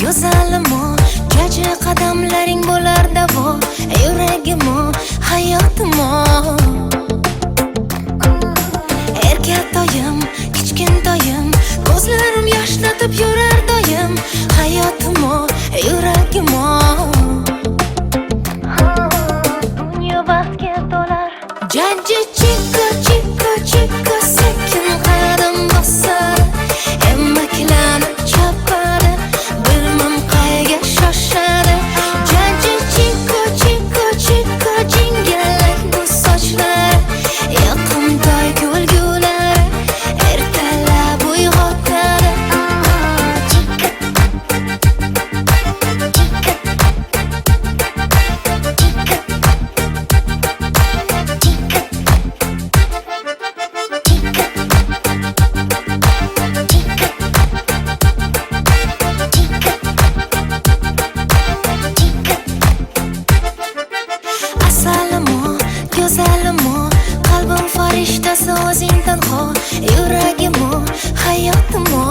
Go'zalimo, kecha qadamlaring bo'lar davo, yuragimo, hayotimo. Erkatoyim, kichkintoyim, ko'zlarim yoshlatib yurar doim, hayotimo, yuragimo. Dunyo baxtga to'lar. Jajji chikka chikka chikka sekin qadam bosar, emmaklanib chopadi. Bilmam qayga shoshadi. Jajji chikka chikka chikka jingalak bu sochlar, yoqimtoy kulgulari ertalab uyg'otadi. Go'zalimo, qalbim farishtasi o'zing tanho, yuragimo, hayotimo.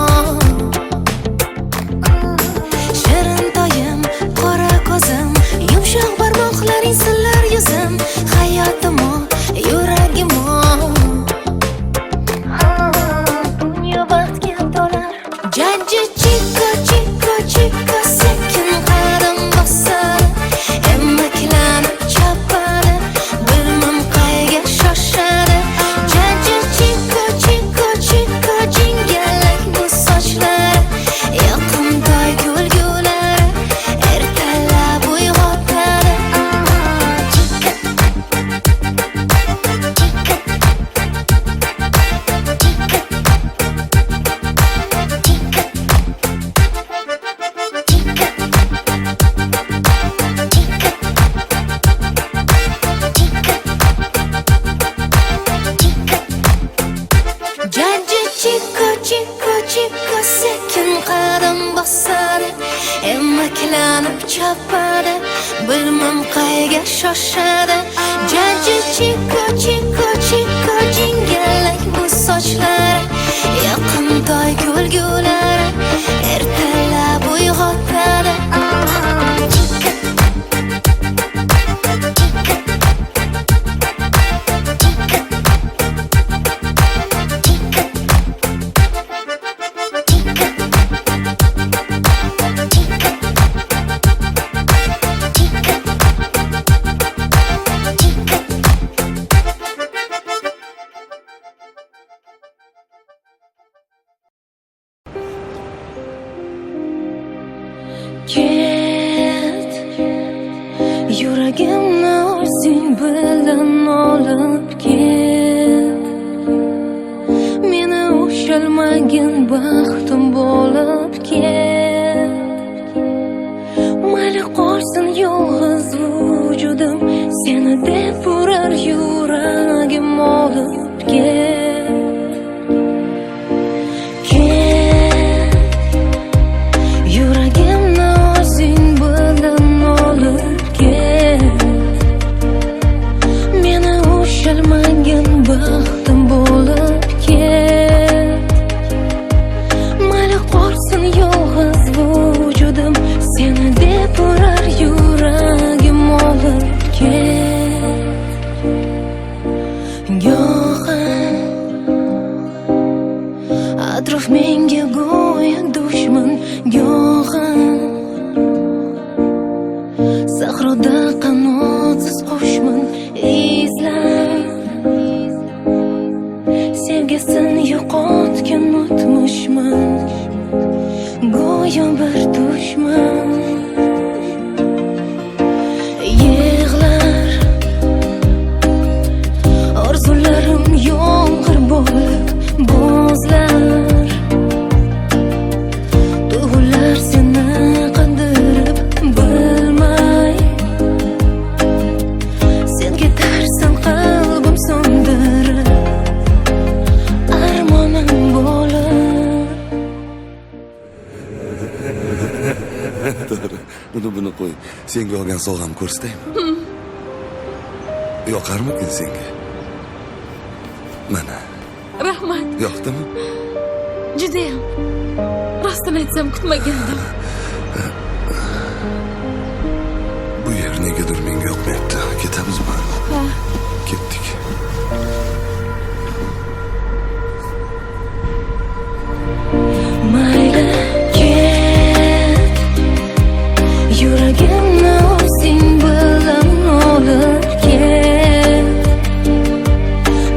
Shirintoyim, qora ko'zim, yumshoq barmoqlaring sillar yuzim, hayotimo, yuragimo. Dunyo baxtga to'lar. Jajji chikka chikka chikka sekin qadam bosar, emmaklanib chopadi. Bilmam qayga shoshadi. Jajji chikka chikka chikka jingalak bu sochlar, yoqimtoy kulgulari ertalab uyg'otadi. Jajji chikka chikka chikka sekin qadam bosadi, emmaklanib chopadi. Bilmam qayga shoshadi. Jajji chikka chikka chikka jingalak bu sochlar, yoqimtoy kulgulari ertalab uyg'otadi. Ket, yuragimni o'zing bilan olib ket. Meni ushalmagin baxtim bo'lib ket. Mayli qolsin yolg'iz vujudim, seni deb urar yuragim olib ket. Baxtim bo'lib ket. Mayli qolsin yolg'iz vujudim, seni deb urar yuragim olib ket. Senga olgan sovg'amni ko'rsataymi? Yoqarmikin senga? Mana. Rahmat. Yoqdimi? Judayam. Rostini aytsam kutmagandim. Bu yer negadir menga yoqmayapti. Ketamizmi? Ha. Ketdik. Mayli ket, yuragimni o'zing bilan olib ket.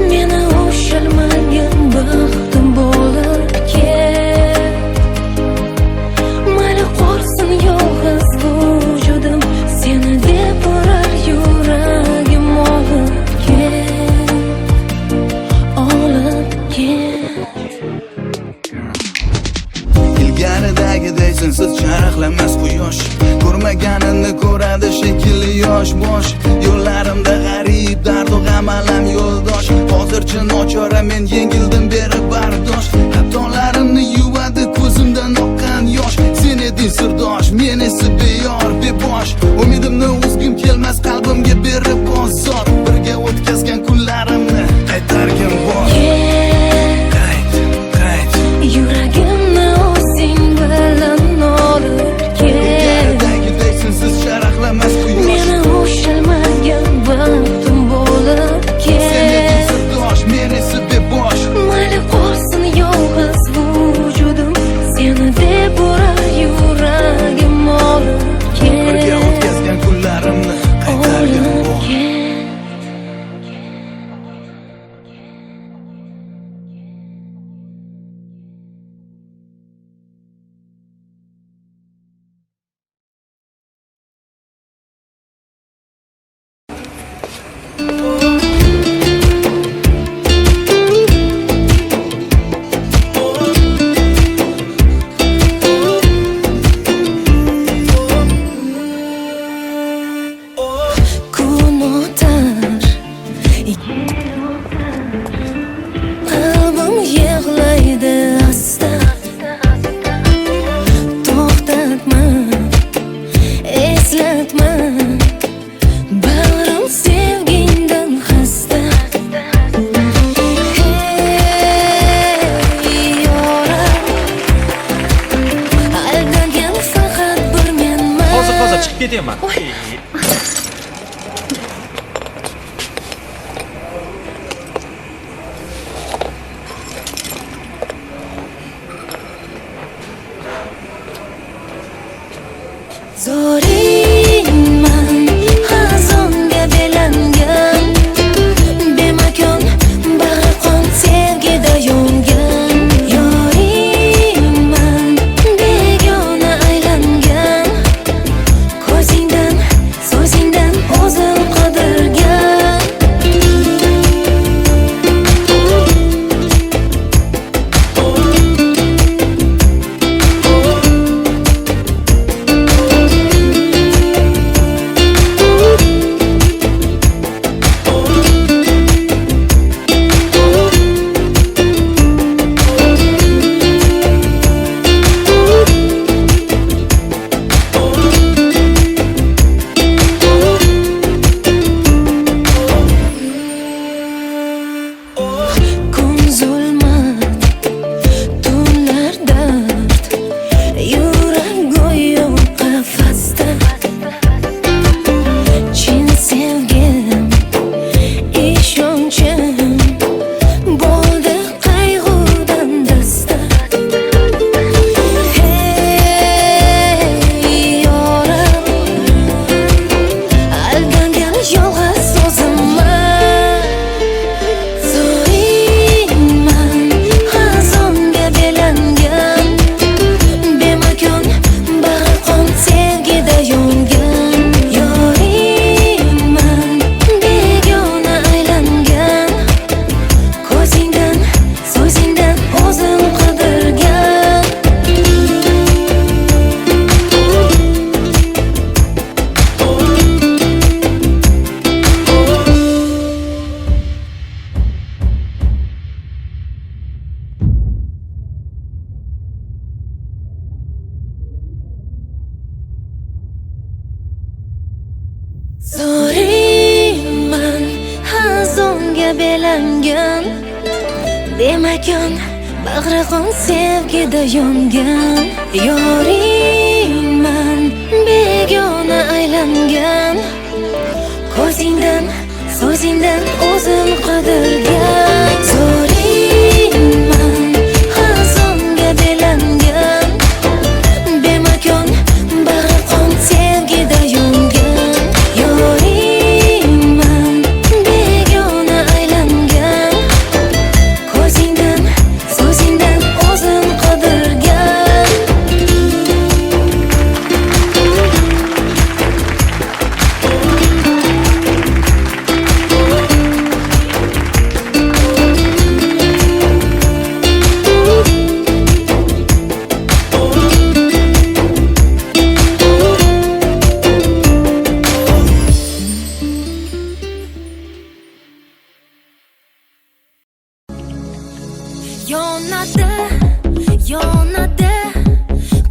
Meni ushalmagan baxtim bo'lib ket. Mayli qolsin yolg'iz vujudim, seni deb urar yuragim olib ket, olib ket. Ilgaridagiday sensiz charaqlamas quyosh, ko'rmaganini ko'radi shekilli yosh bosh. Yo'llarimda g'arib dardu g'am alam yo'ldosh. Hozircha nochora men yengildim berib bardosh. Xatolarimni yuvadi ko'zimdan oqqan yosh. Sen eding sirdosh, men esa beyor bebosh. Umidimni uzgim kelmas qalbimga berib bozor. Birga o'tkazgan kunlarimni qaytargin bor. Qayt. Yuragimni o'zing bilan olib ket. Ilgaridagiday sensiz charaqlamas quyosh. Meni ushalmagan baxtim bo'lib Sen eding ket. sirdosh, men esa bebosh. Mayli qolsin yolg'iz vujudim, seni deb urar yuragim olib Birga ket, o'tkazgan kunlarimni qaytargin olib bor. ket. Kun o'tar, qalbim yig'laydi asta. To'xtatma, eslatma, bag'rim sevgingdan xasta. Hey yoram, aldagan faqat bir menman. Hozir chiqib ketaman. Zoringman, xazonga belangan, bemakon bag'ri qon sevgida yongan. Yoringman, begona aylangan, ko'zingdan aylangan Demakon bag'ri qon sevgida yongan Yoringman begona aylangan Ko'zingdan, so'zingdan o'zim qidirgan Zo'ringman xazonga belangan Bemakon bag'ri qon sevgida yongan Yoringman begona aylangan Ko'zingdan, so'zingdan o'zim qidirgan Yonadi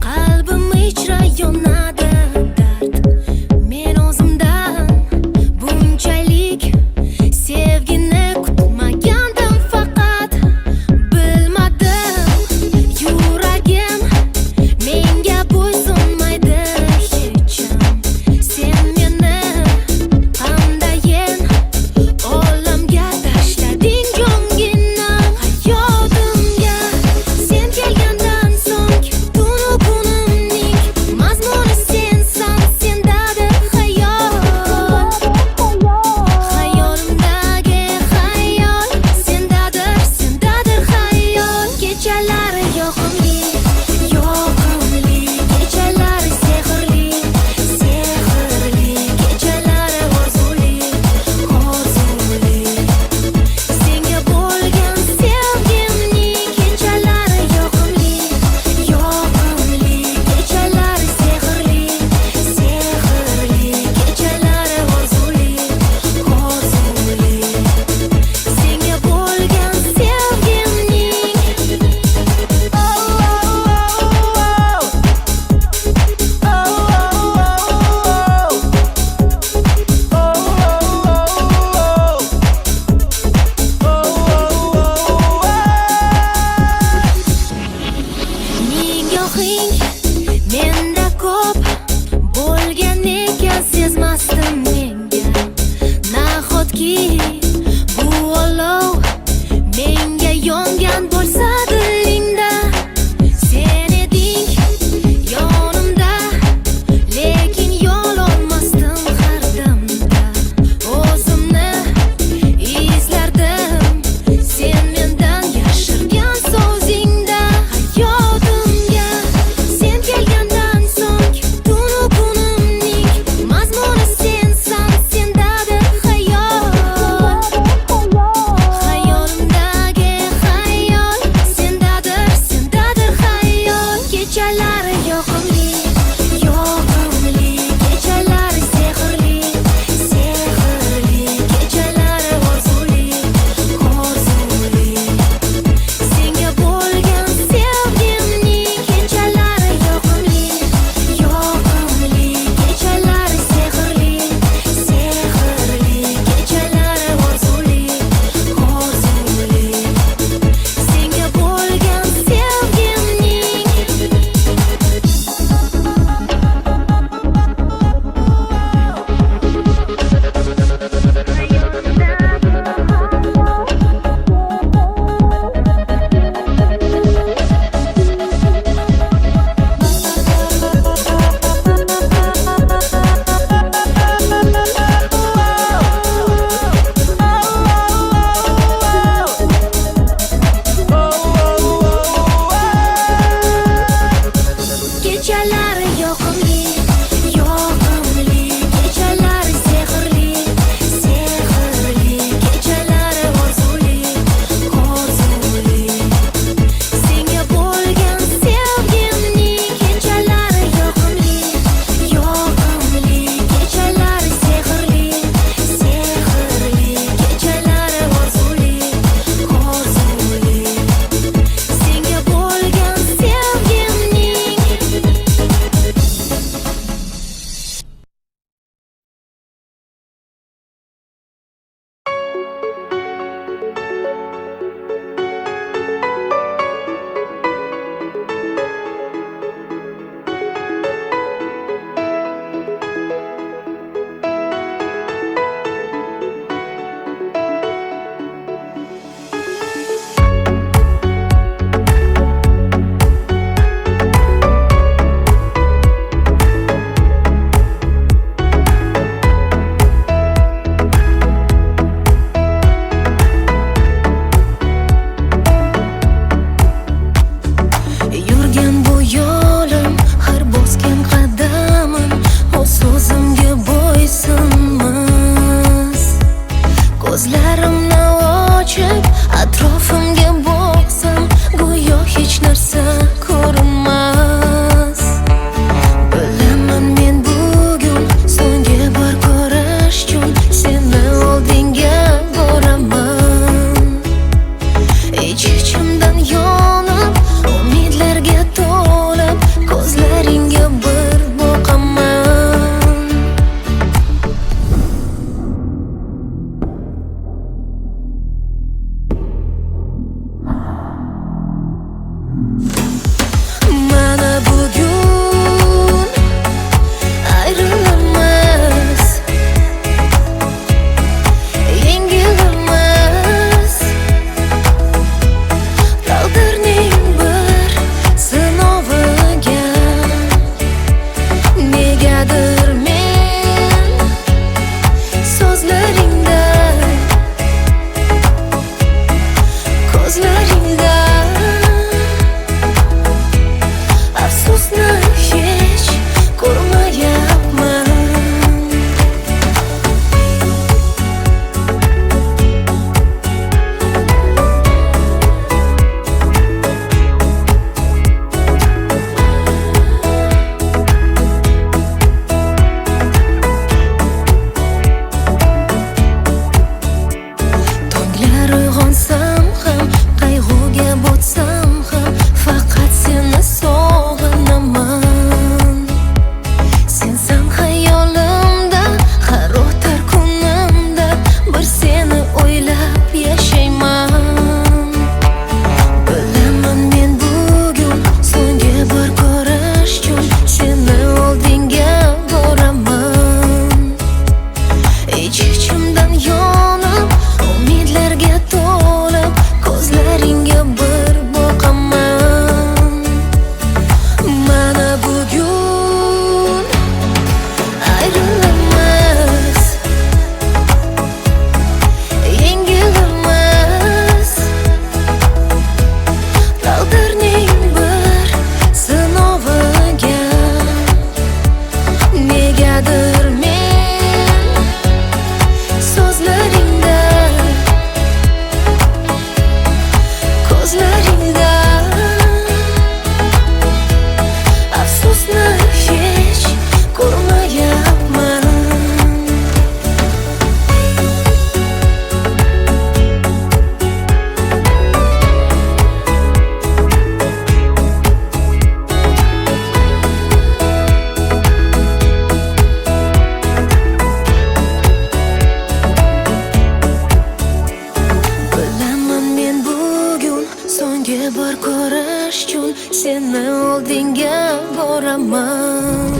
qalbim ichra yonadi dard Men o'zimdan bunchalik sevgini kutmagandim faqat bilmadim yuragim menga bo'ysunmaydi hecham Sen meni qandayin olamga tashlading jonginam hayotimga Sen kelgandan so'ng tunu kunimning mazmuni sensan sendadir xayol Xayolimdagi xayol sendadir xayol Kechalari yoqimli Kechalari sehrli Kechalari orzuli Senga bo'lgan sevgimning kechalari yoqimli Kechalari sehrli Kechalari orzuli Senga bo'lgan Nigohing menda ko'p bo'lgan ekan sezmasdim menga Nahotki bu olov menga yongan bo'lsa dilingda Sen eding yonimda lekin yo'l olmasdim har damda O'zimni izlardim sen mendan yashirgan so'zingda Hayotimga sen kelgandan so'ng tunu kunimning mazmuni sensan sendadir xayol Ko'zlarimni ochib atrofimga boqsam, go'yo hech narsa ko'rinmas. Bilaman men bugun so'nggi bor ko'rish uchun seni oldinga boraman. Ich-ichimdan yonib, umidlarga to'lib, ko'zlaringga bir boqaman. Mana bugun ayrilamiz, yengilamiz. Taqdirning bir sinoviga negadir men so'zlaringda, ko'zlaringda afsusni hech ko'rmayapman. Tonglar uyg'onsam ham, qayg'uga botsam ham, faqat seni sog'inaman. Sensan xayolimda, har o'tar kunimda bir seni o'ylab yashayman. Bilaman men bugun so'nggi bor ko'rish uchun seni oldinga boraman. Ich-ichimdan yonib, umidlarga to'lib, ko'zlaringga bir boqaman. Mana bugun ayrilamiz, yengilamiz. Taqdirning bir sinoviga negadir men so'zlaringda, ko'zlaringda afsusni hech ko'rmayapman. Bilaman men bugun so'nggi bor ko'rish uchun seni oldinga boraman.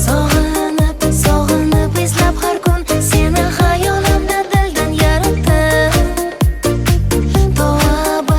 Sog'inib, sog'inib izlab har kun seni xayolimda dildan yaratdim. To'g'ri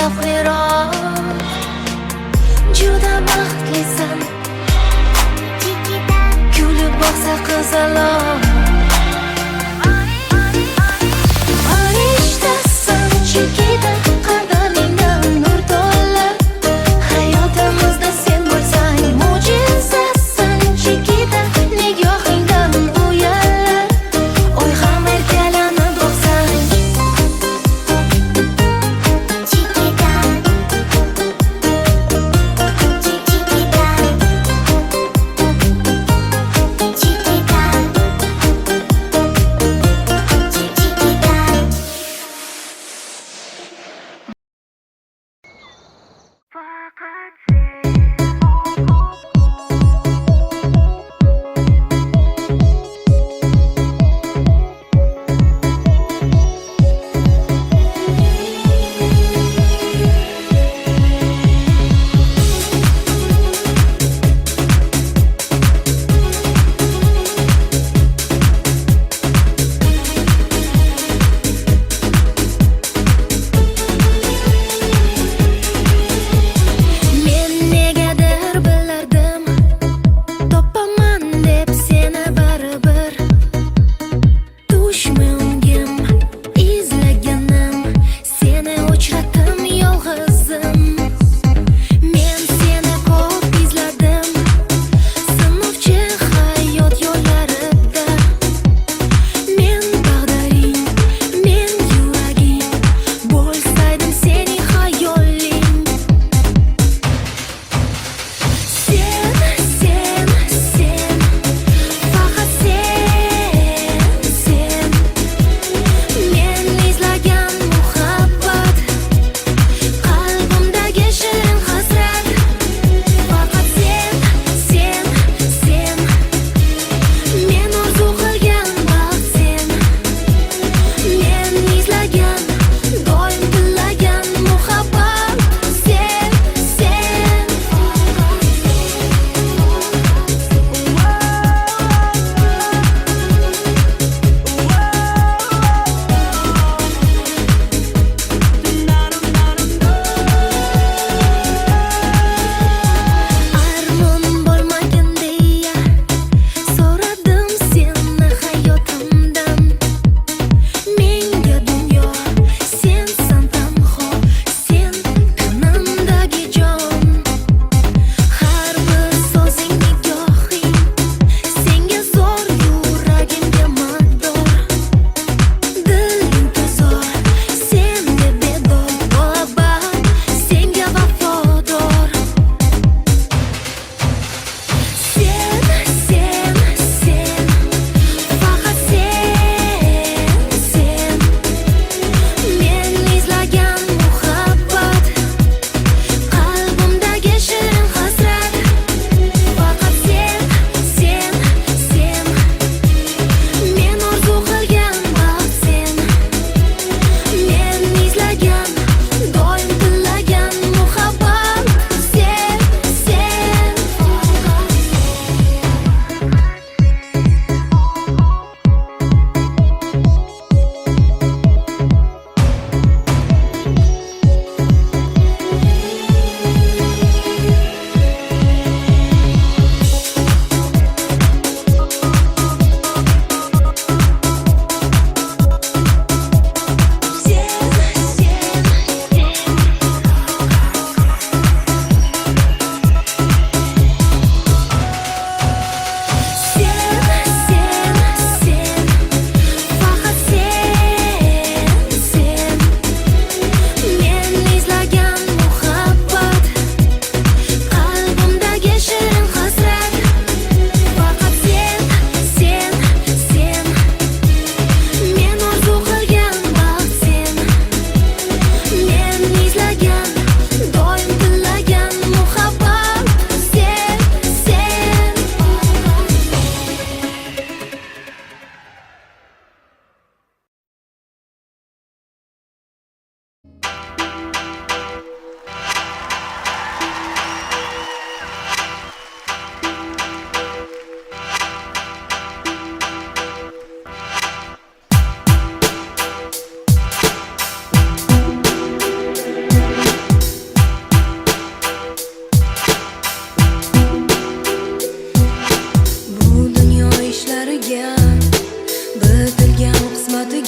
zavqliroq. Juda baxtlisan, kulib boqsa qizaloq. Farishtasan Chikita, qadamingdan nur to'lar. Hayotimizda sen bo'lsang mo'jizasan Chikita, nigohingdan uyallar. Oy ham erkalanib boqsang Chikita, Chikita, Chikita.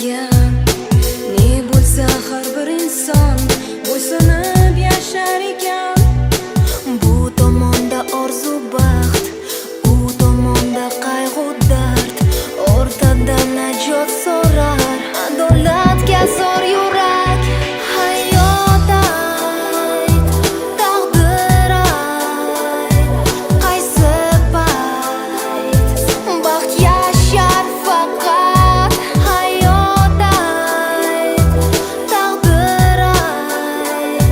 bilmagan ne bo'lsa har bir inson bo'ysunib yashar ekan. Bu tomonda orzu baxt, u tomonda qayg'u dard, o'rtada najot so'rar adolatga zor yurak. Hayot ayt, taqdir ayt, qaysi payt baxt yashar faqat. Hayot ayt, taqdir ayt,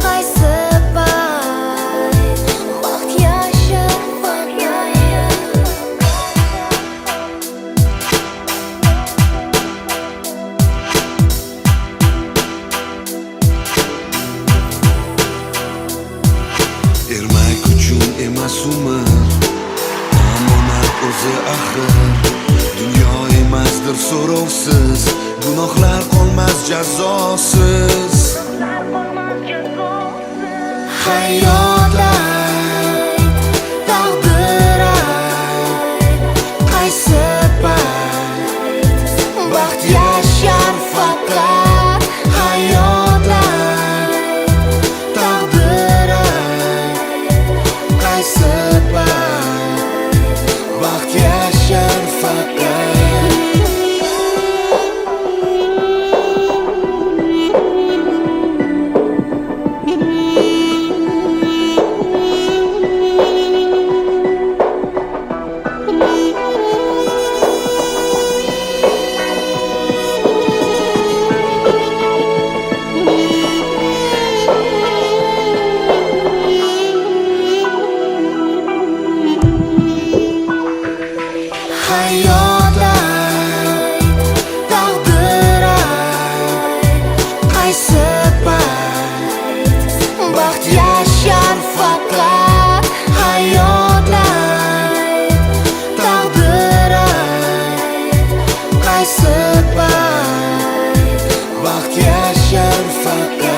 qaysi payt baxt yashar faqat. Ermak uchun emas umr, omonat o'zi axir. Dunyo emasdir so'rovsiz, gunohlar qolmas jazosiz. Hayot ayt, taqdir ayt, qaysi payt baxt yashar faqat. Hayot ayt, taqdir ayt, qaysi payt baxt yashar faqat. Hayot ayt, taqdir ayt, qaysi payt baxt yashar faqat. Hayot ayt, taqdir ayt, qaysi payt baxt yashar faqat.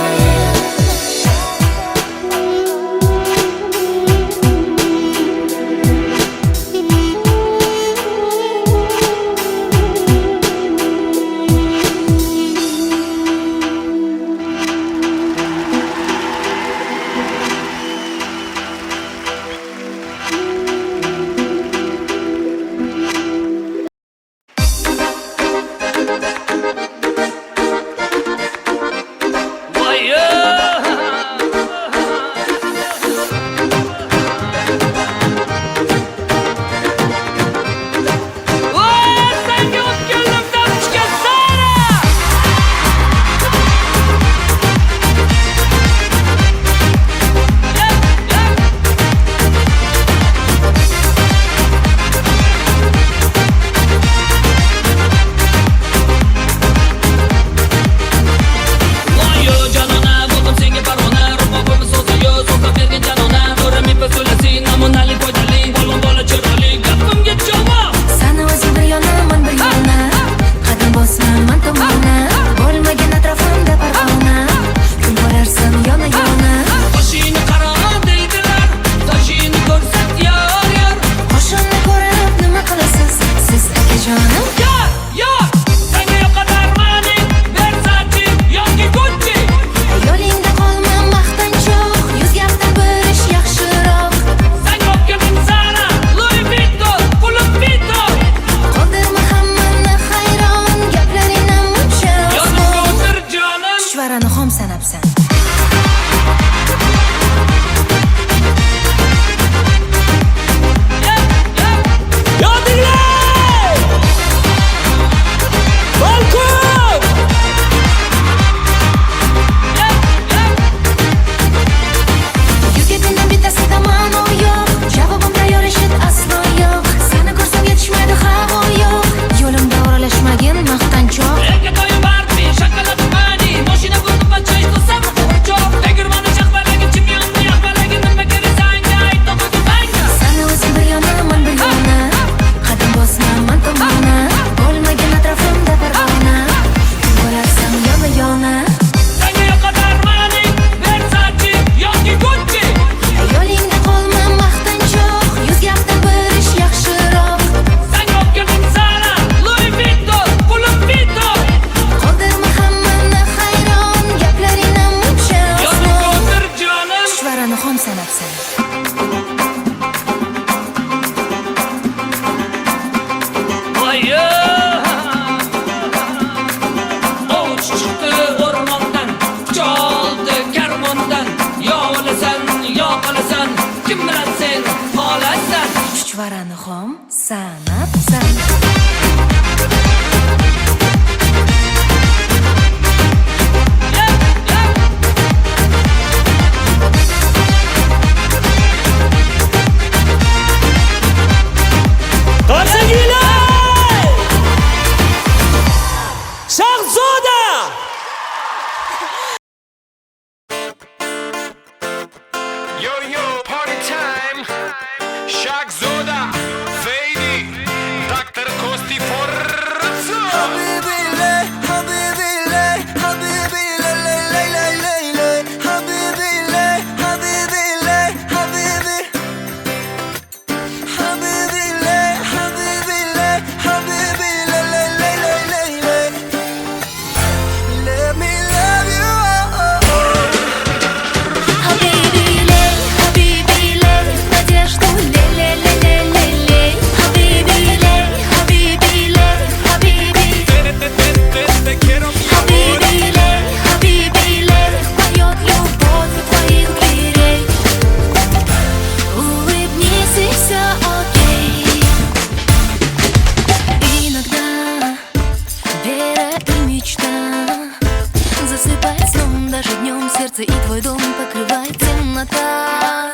сердце, и твой дом покрывает темнота.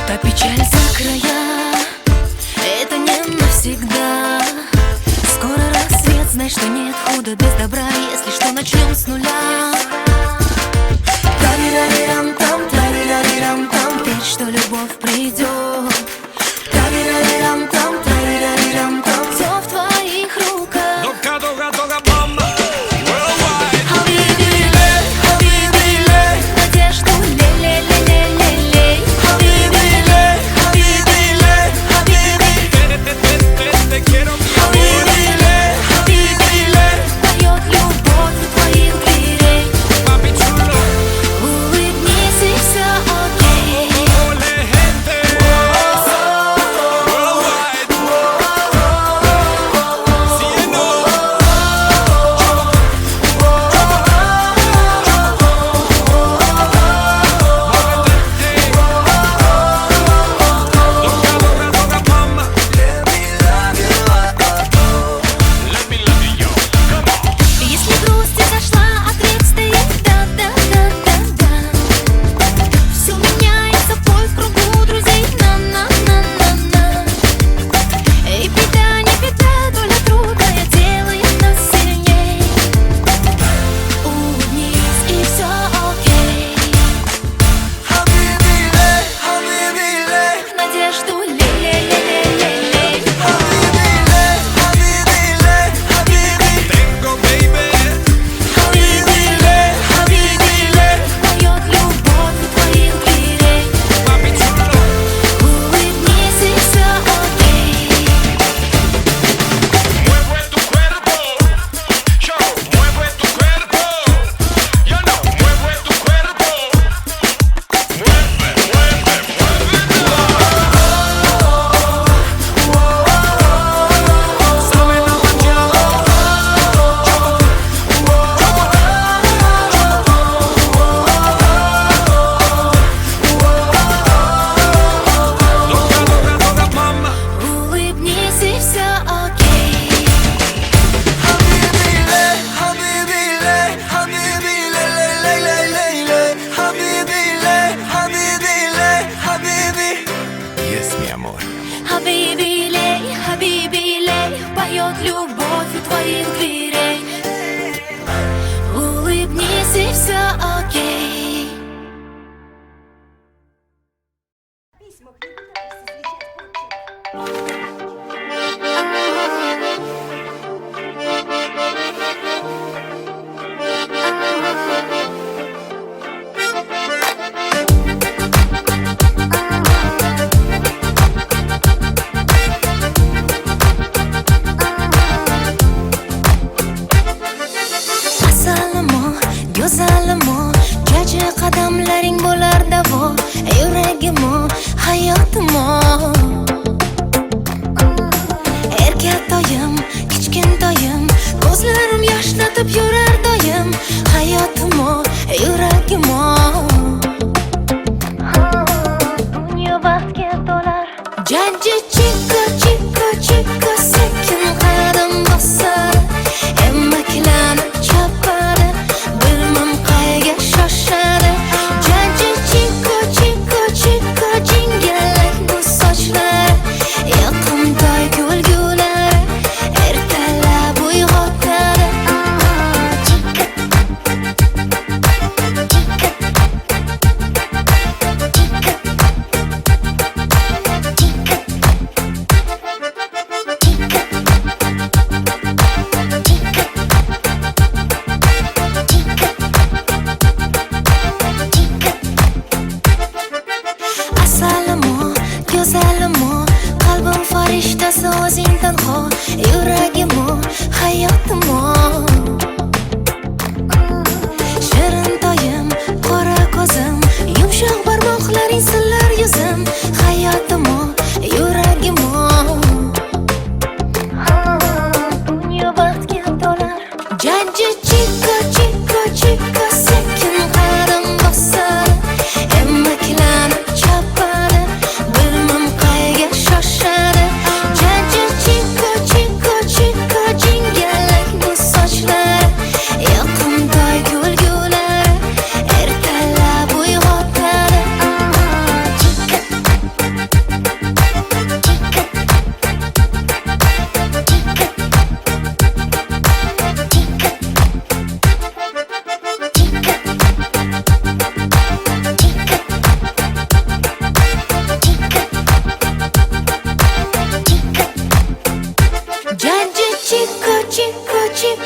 Та печаль за края, это не навсегда. Скоро рассвет, знай, что нет худа без добра. Если что, начнем с нуля. Тарирарирам-там, тарирарирам-там, верь, что любовь придет. Тарирарирам-там, тарирарирам-там, все в твоих руках. Хабиби, хабиби, надежду лей-лей-лей-лей-лей. Хабиби, хабиби, хабиби, хабиби, хабиби, поет любовь у твоих дверей.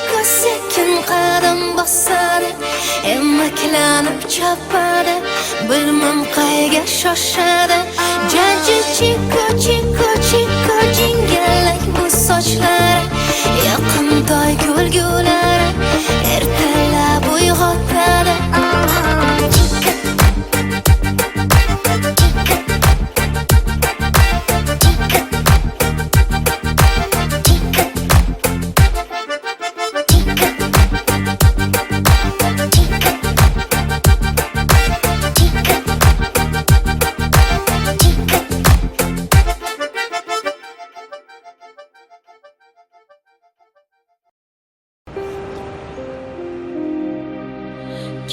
Sekin sekin qadam bosadi, emaklanib chopadi, bilmam qayga shoshadi. Jajji chiko chiko chiko jingalak bu sochlari, yaqin toy kulgulari, ertalab uyg'otadi.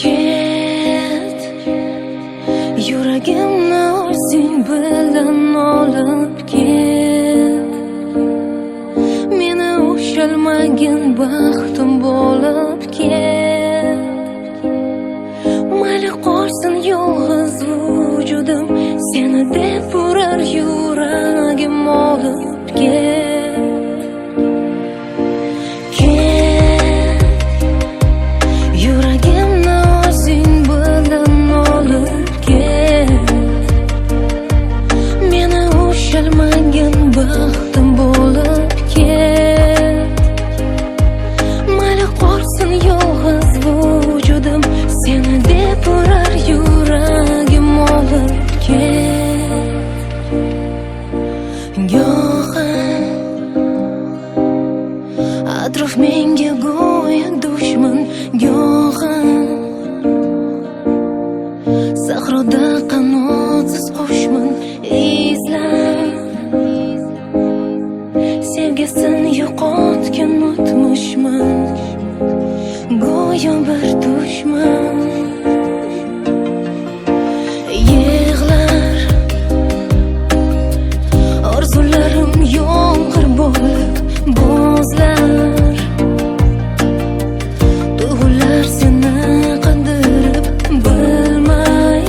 Ket, yuragimni o'zing bilan olib ket. Meni ushalmagin baxtim bo'lib ket. Mayli qolsin yolg'iz vujudim, seni deb urar yuragim olib ket. Baxtim bo'lib ket. Mayli qolsin yolg'iz vujudim, seni deb urar yuragim olib ket. Go'yo atrof menga go'yo dushman, go'yo sahroda qanotsiz qushman, izlab sevgisin yo'qotgan o'tmishman, go'yo bir dushman. Yig'lar orzularim yomg'ir bo'lib bo'zlar, tuyg'ular seni qandirib bilmay,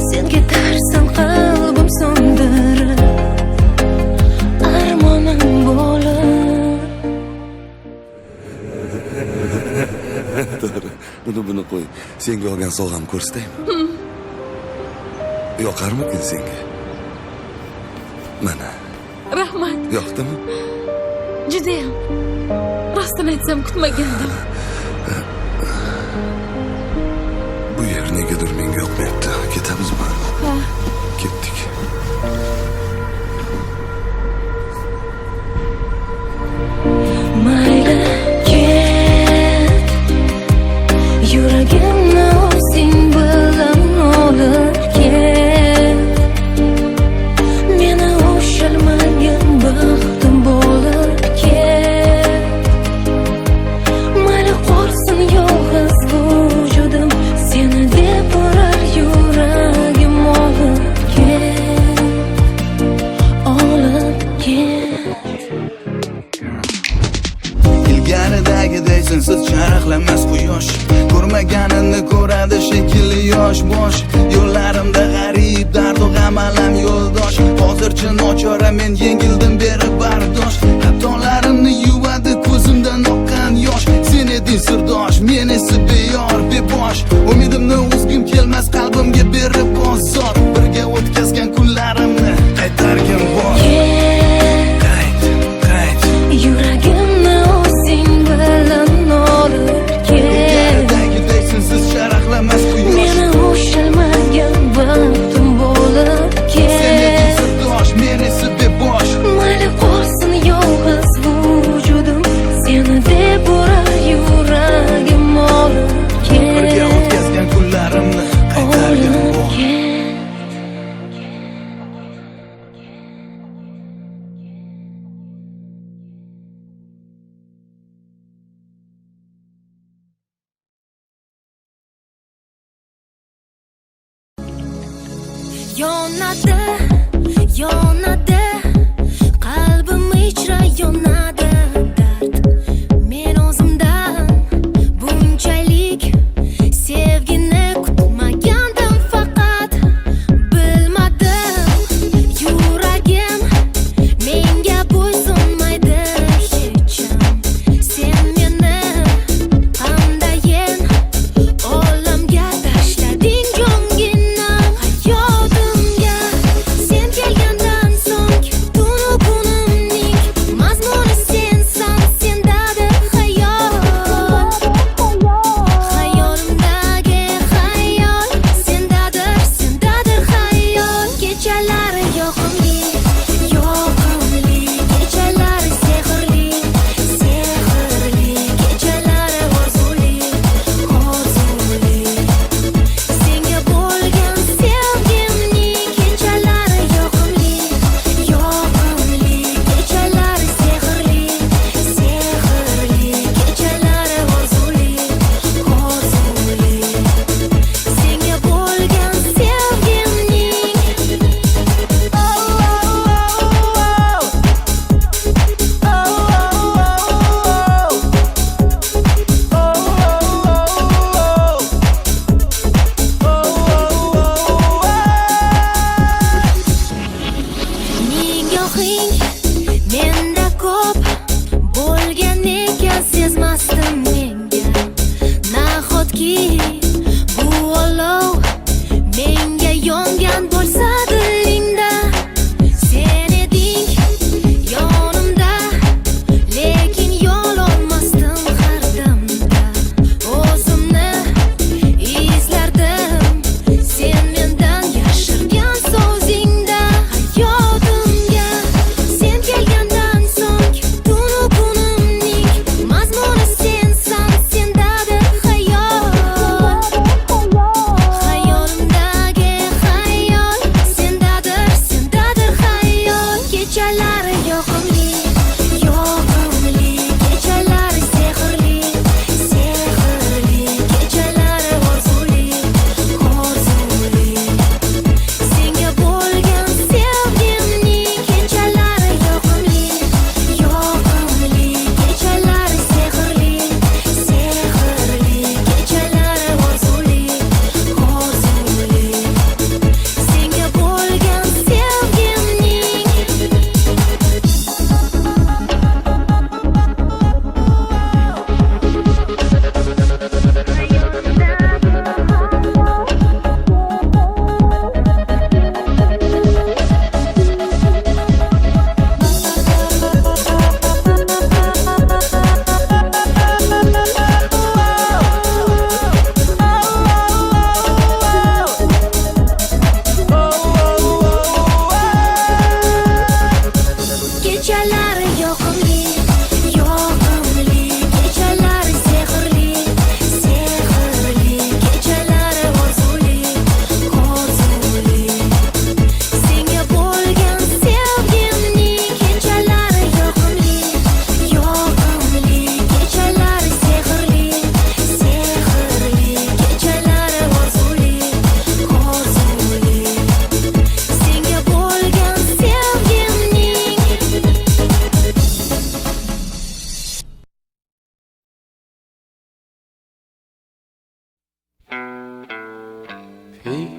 sen ketarsan qalbim so'ndirib. Buni qo'y. Senga olgan sovg'am ko'rsataymi? Yoqarmikin senga? Mana. Rahmat. Yoqdimi? Judayam. Rostini aytsam kutmagandim. Bu yer negadir menga yoqmayapti. Ketamizmi? Ha. Ketdik. Mayli ket, yuragimni o'zing bilan olib ket. Meni ushalmagan baxtim bo'lib ket. Mayli qolsin yolg'iz vujudim, seni deb urar yuragim olib ket. Olib ket. Ilgaridagiday sensiz charaqlamas quyosh, ko'rmaganini ko'radi shekilli yosh bosh. Yo'llarimda g'arib dardu g'am alam yo'ldosh. Hozircha nochora men yengildim berib bardosh. Xatolarimni yuvadi ko'zimdan oqqan yosh. Sen eding sirdosh, men esa beyor bebosh. Umidimni uzgim kelmas qalbimga berib bozor. Birga o'tkazgan kunlarimni qaytargin bor. Yuragimni o'zing bilan olib ket. Sensiz charaqlamas quyosh, Meni ushalmagan baxtim bo'lib sen eding ket. sirdosh, men esa bebosh. Mayli qolsin yolg'iz vujudim, seni deb urar yuragim olib Birga ket. o'tkazgan kunlarimni qaytargin Olib bor. ket. Yonadi, yonadi, qalbim ichra yonadi dard. Men o'zimdan bunchalik sevgini kutmagandim, faqat bilmadim. Yuragim menga bo'ysunmaydi hech.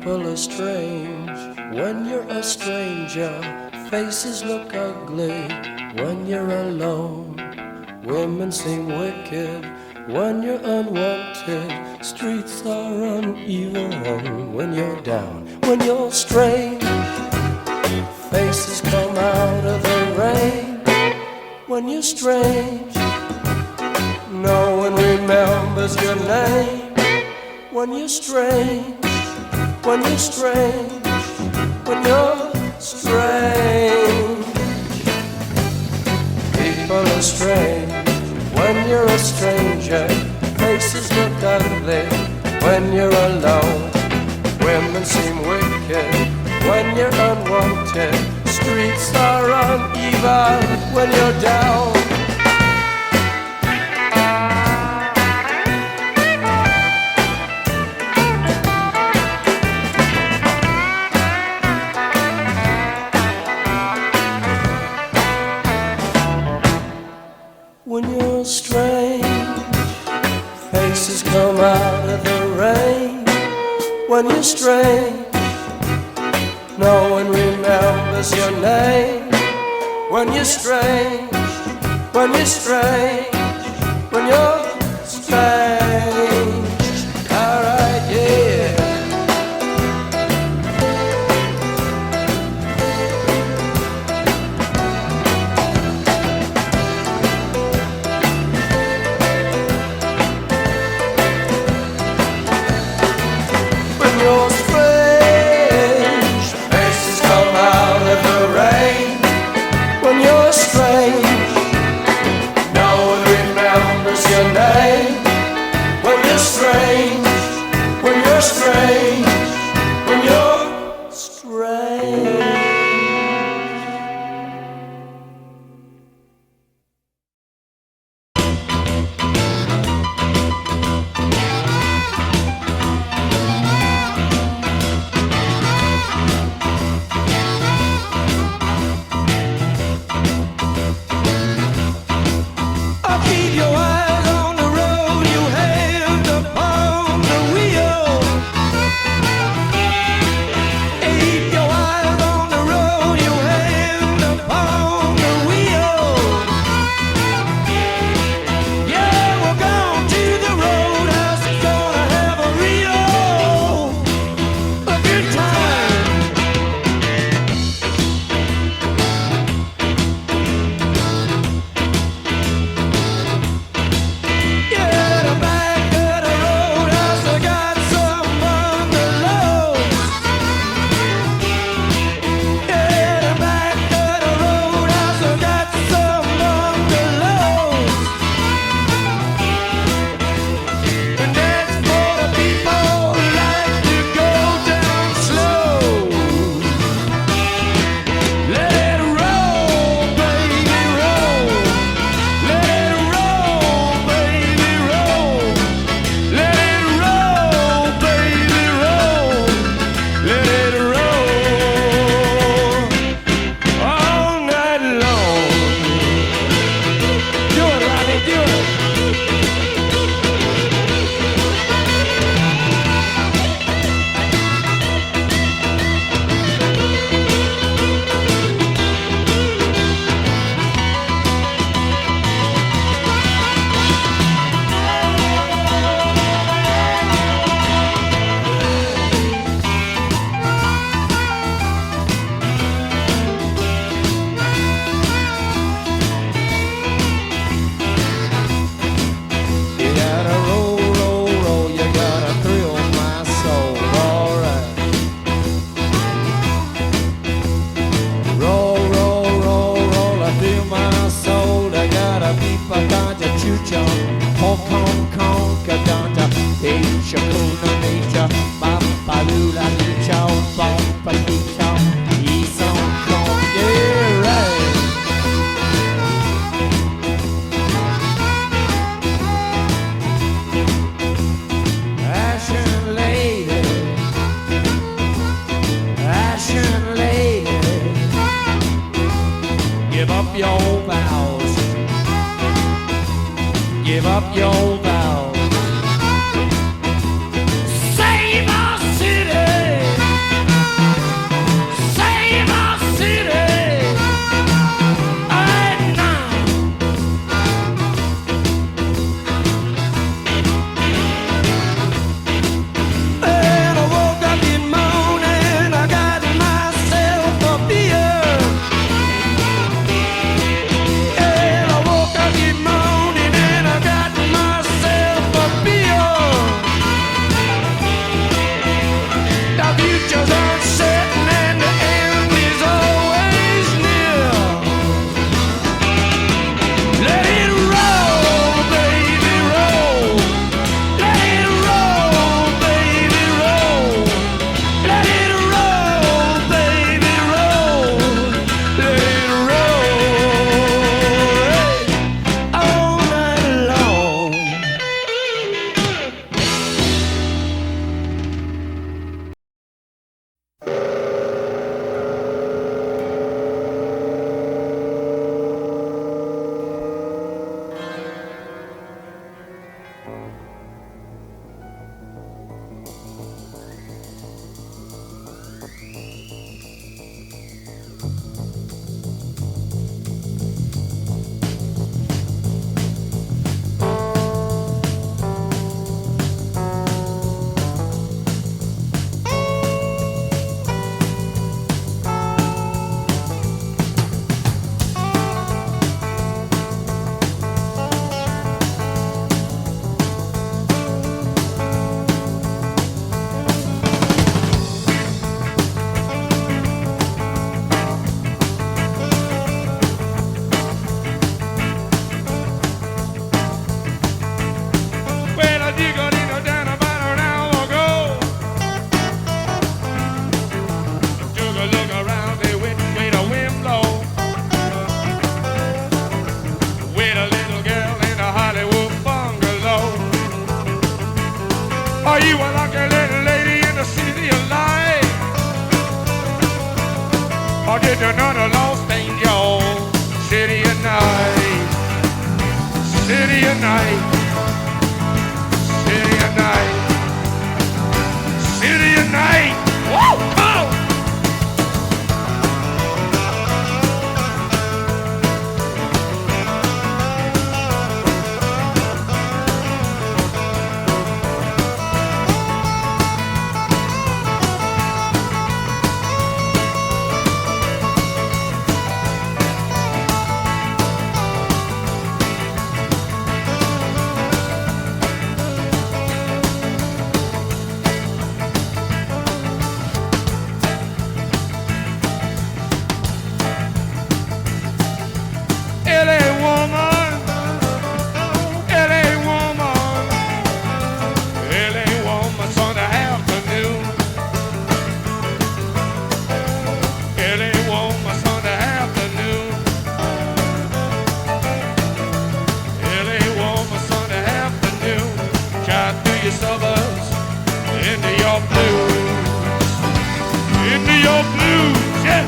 People are strange when you're a stranger. Faces look ugly when you're alone. Women seem wicked when you're unwanted. Streets are uneven when you're down. When you're strange, faces come out of the rain. When you're strange, no one remembers your name. When you're strange, when you're strange, when you're strange. People are strange when you're a stranger. Faces look ugly when you're alone. Women seem wicked when you're unwanted. Streets are uneven when you're down. When you're strange, faces come out of the rain. When you're strange, no one remembers your name. When you're strange, when you're strange, when you're strange. Alright, yeah. When you're strange, faces come out of the rain. When you're strange, no one remembers your name. When you're strange, when you're strange, when you're strange. Keep your eyes on the road, you hand upon the wheel. Keep your eyes on the road, you hand upon the wheel. Yeah, we're going to the roadhouse, gonna have a good time. Yeah, the back of the roadhouse, I got some bungalows. Yeah, the back of the roadhouse, I got some bungalows. And that's for the people who like to go down slow. Let it roll, baby, roll. Let it roll, baby, roll. Let it roll, baby, roll. Let it roll all night long. Do it, Ronnie, do it. You gotta roll, roll, roll. You gotta thrill my soul. Alright. Roll, roll, roll, roll. I feel my soul. I gotta beat my ganja chucha. Hong Kong, Kong, Kadanta. Asia, Kuna, Nature. Bapa, Lula, Licha, Bapa, Licha. East Hong Kong. Yeah, right. Ashen lady, ashen lady, give up your vows, give up your vows. Save our city. City of night, city of night, city of night. Woo! Come on! LA woman, LA woman, LA woman Sunday afternoon. LA woman Sunday afternoon. LA woman Sunday afternoon. Drive through your suburbs into your blues. Into your blues, yeah.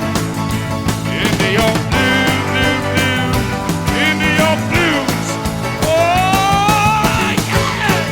Into your blues, blues, blues. Into your blues. Oh, yeah.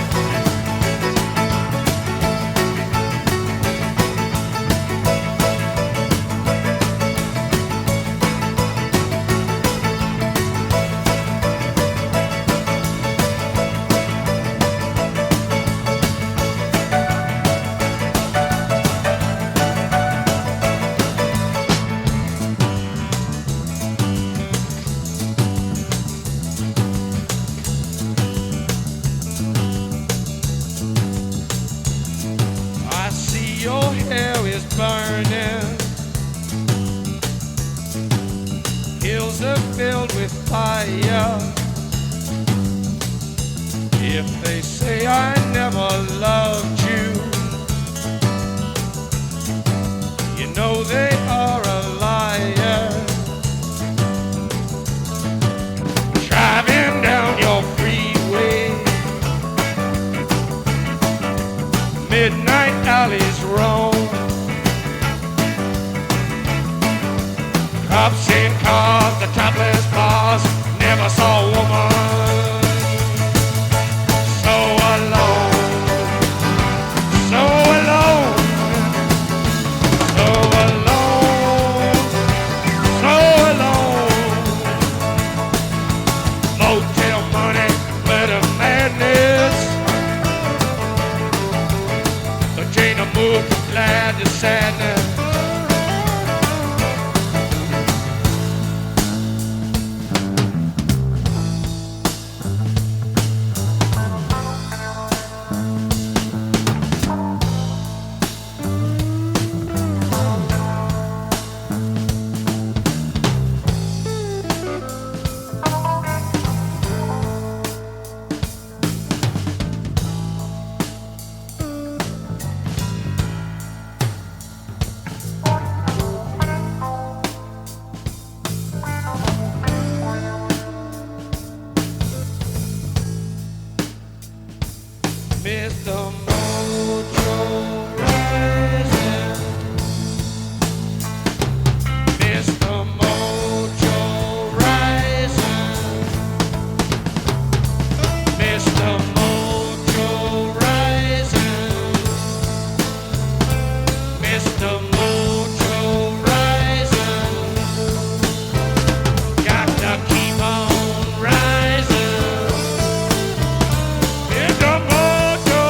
I see your hair is burning. Hills are filled with fire. If they say I never loved you, you know they are a liar. Driving down your freeway, midnight alleys roam. Cops in cars, the topless bars, never saw a woman so alone, so alone, so alone, so alone. Motel money, glitter madness. But Jane moved from glad to sadness. Mr. Mojo rising, Mr. Mojo rising, Mr. Mojo rising, Mr. Mojo rising, got to keep on rising. Mr. Mojo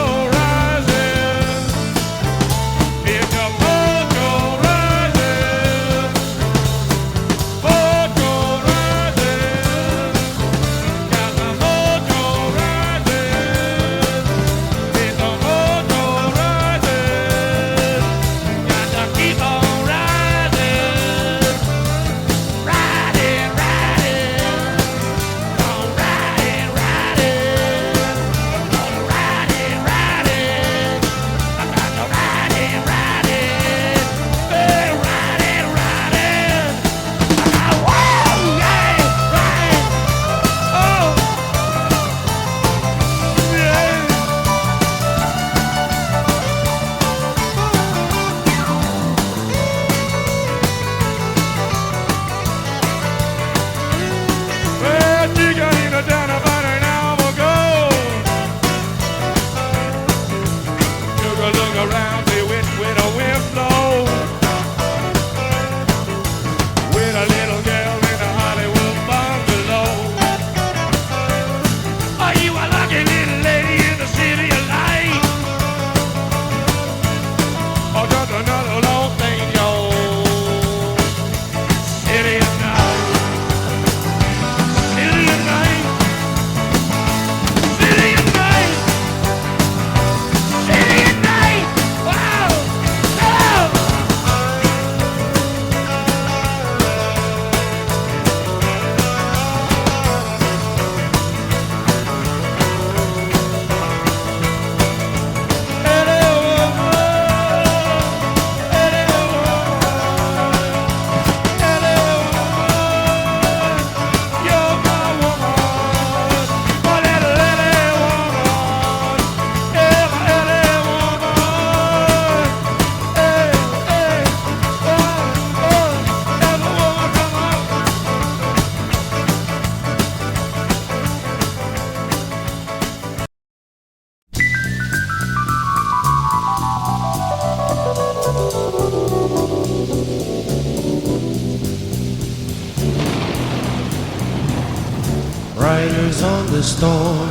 the storm.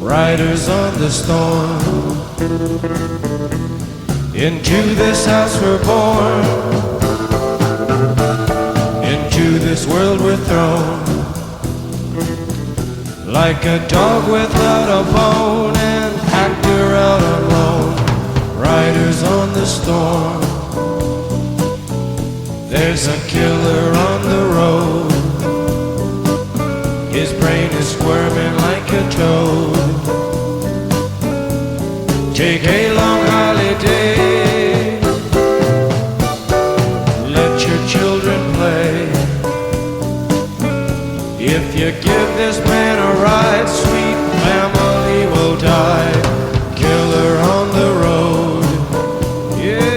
Riders on the storm. Into this house we're born. Into this world we're thrown. Like a dog without a bone, an actor out on loan. Riders on the storm. There's a killer on the road. His brain is squirming like a toad. Take a long holiday. Let your children play. If you give this man a ride, sweet family will die. Killer on the road. Yeah.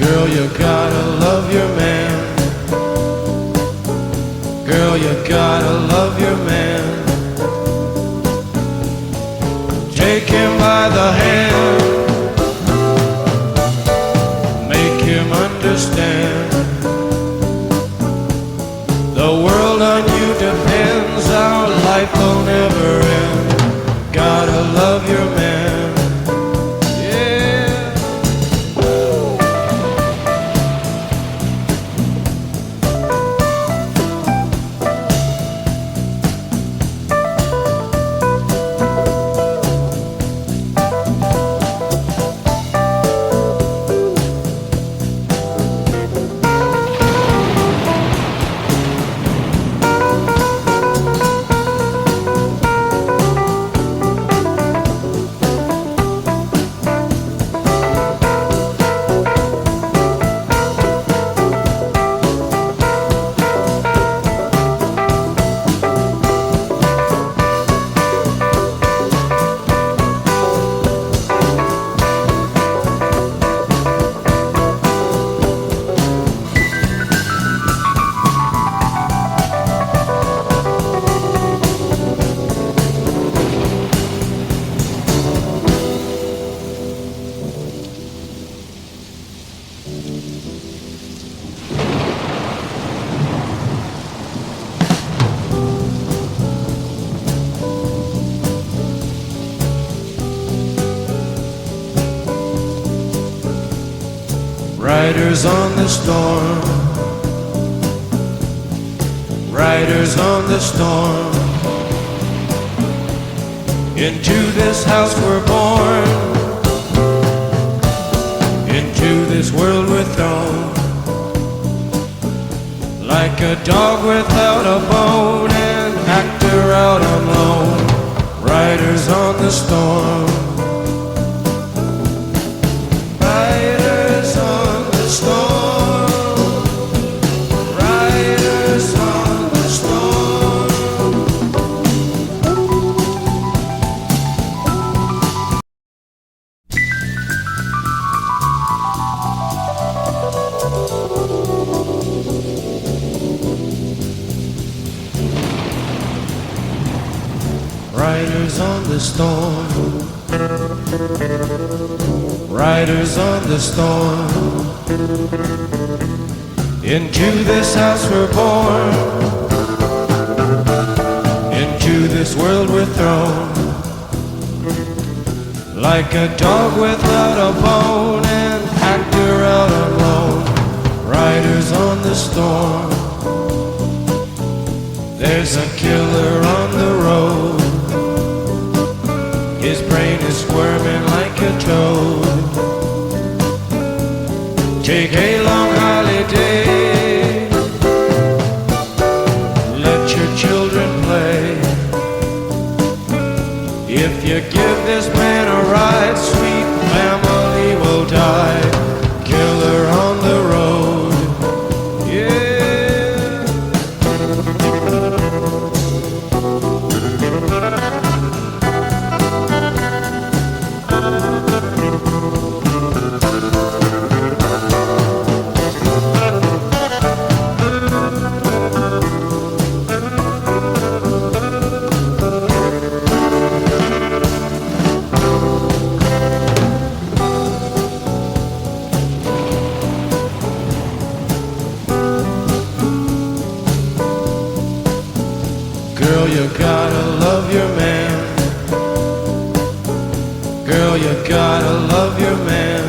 Girl, you gotta love your man. Girl, you gotta love your man. Take him by the hand. Make him understand. The world on you depends. Our life will never end. Gotta love your man. Riders on the storm. Riders on the storm. Into this house we're born. Into this world we're thrown. Like a dog without a bone, an actor out on loan. Riders on the storm. Riders on the storm. Riders on the storm. Riders on the storm. Riders on the storm. Into this house we're born. Into this world we're thrown. Like a dog without a bone, an actor out on loan. Riders on the storm. There's a killer on the road. His brain is squirming like a toad. Take a long holiday. Let your children play. If you give this man a ride, sweet family will die. Killer on the road. Yeah. Girl, you gotta love your man. Girl, you gotta love your man.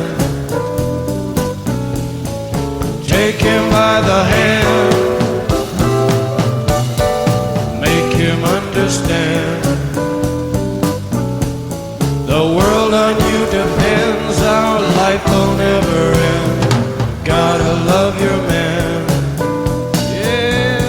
Take him by the hand, make him understand. The world on you depends, our life will never end. Gotta love your man. Yeah.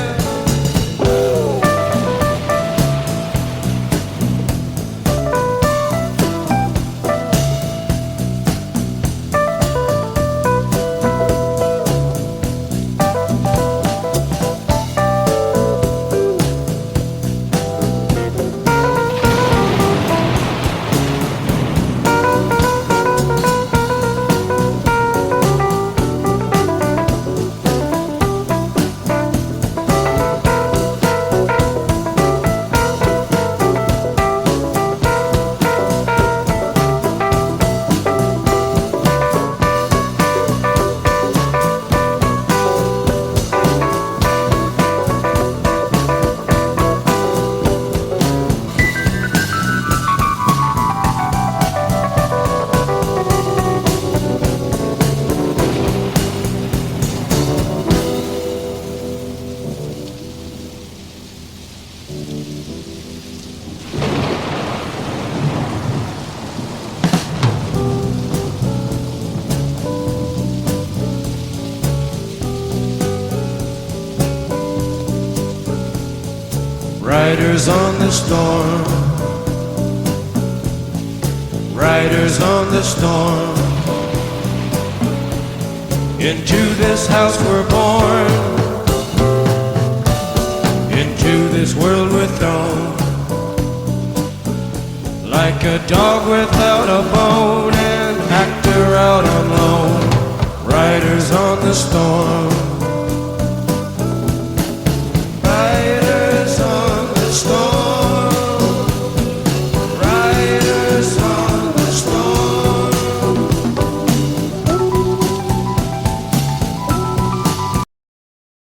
Riders on the storm, riders on the storm. Into this house we're born, into this world we're thrown. Like a dog without a bone, an actor out on loan. Riders on the storm.